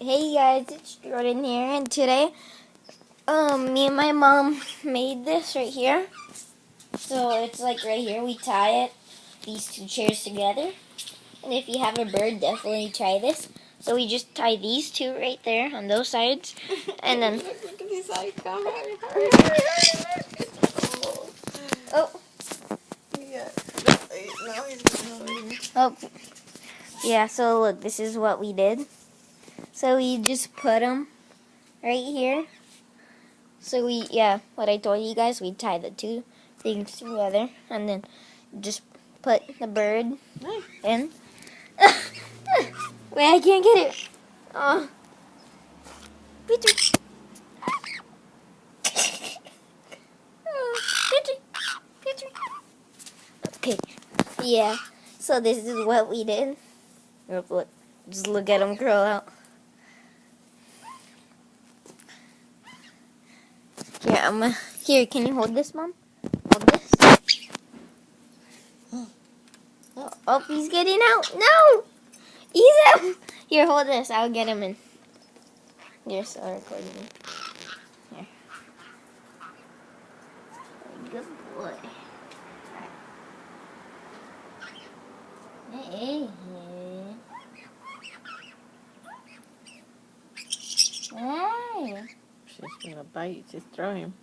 Hey guys, it's Jordan here, and today, me and my mom made this right here. So it's like right here, we tie these two chairs together. And if you have a bird, definitely try this. So we just tie these two right there on those sides, and then. Look at these sides, come hurry. Oh. Yeah. No, he's going. Oh. Yeah. So look, this is what we did. So we just put them right here. So what I told you guys, we tie the two things together and then just put the bird in. Wait, I can't get it. Oh. Okay, yeah, so this is what we did. Look, just look at them curl out. Here, can you hold this, Mom? Hold this. Oh, he's getting out. No! He's out. Here, hold this. I'll get him in. You're still recording. Here. Good boy. Hey. Hey. She's gonna bite. Just throw him.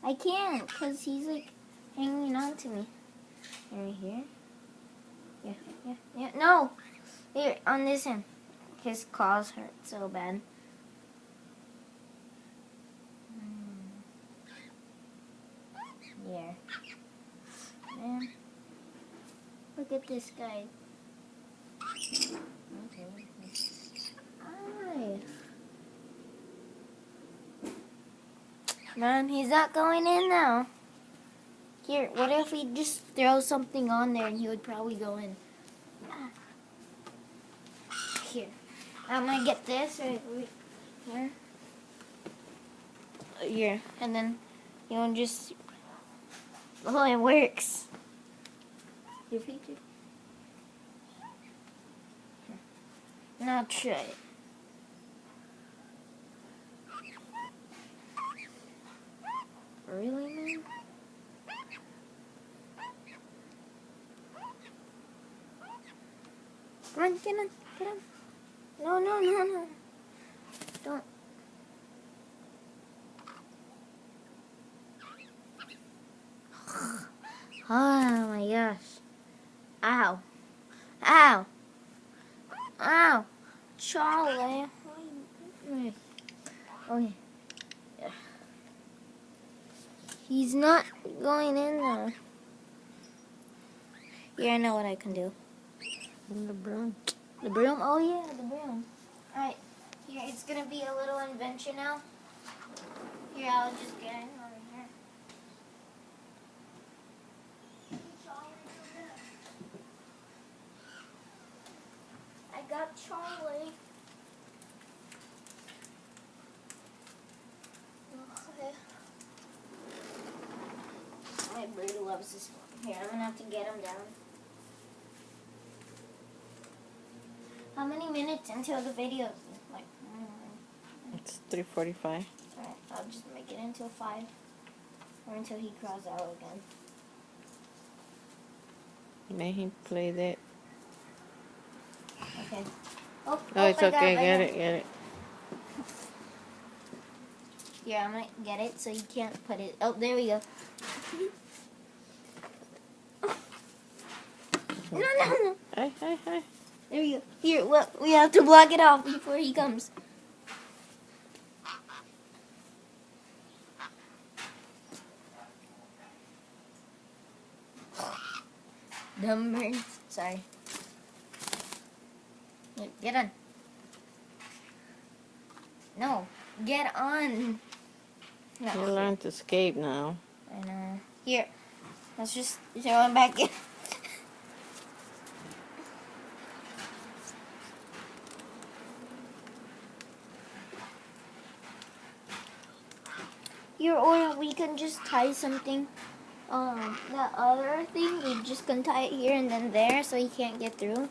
I can't, because he's like hanging on to me. Right here. Yeah. No! Here, on this end. His claws hurt so bad. Yeah. Man. Look at this guy. Okay. Hi. Man, he's not going in now. Here, what if we just throw something on there and he would probably go in? Here. I'm gonna get this right here. Here. And then you'll just. Oh, it works. Your feet. Now try it. Really, man? Come on, get on. No. Don't. Oh my gosh. Ow. Charlie. Okay. Yeah. He's not going in there. Yeah, I know what I can do. And the broom. The broom? Oh yeah, the broom. Alright. Here, it's gonna be a little invention now. Here, I'll just get in over here. I got Charlie. Okay. My bird loves this one. Here, I'm gonna have to get him down. How many minutes until the video? Like, It's 3:45. Alright, I'll just make it until 5. Or until he crawls out again. May he play that. Okay. Oh, It's okay. Get it. Here, I'm gonna get it so you can't put it. Oh, there we go. No. Hi. There we go. Here, well, we have to block it off before he comes. Dumb bird. Sorry. Here, get on. No, get on. No. You learn to escape now. I know. Here, let's just throw him back in. Here, or we can just tie something. That other thing, we just can tie it here and then there so he can't get through.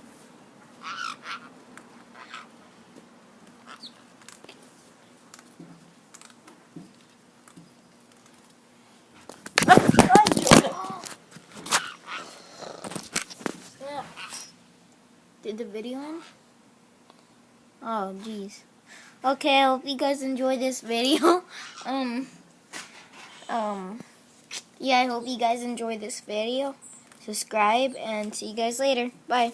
the video end? Oh, jeez. Okay, I hope you guys enjoy this video. Yeah, I hope you guys enjoy this video. Subscribe and see you guys later. Bye.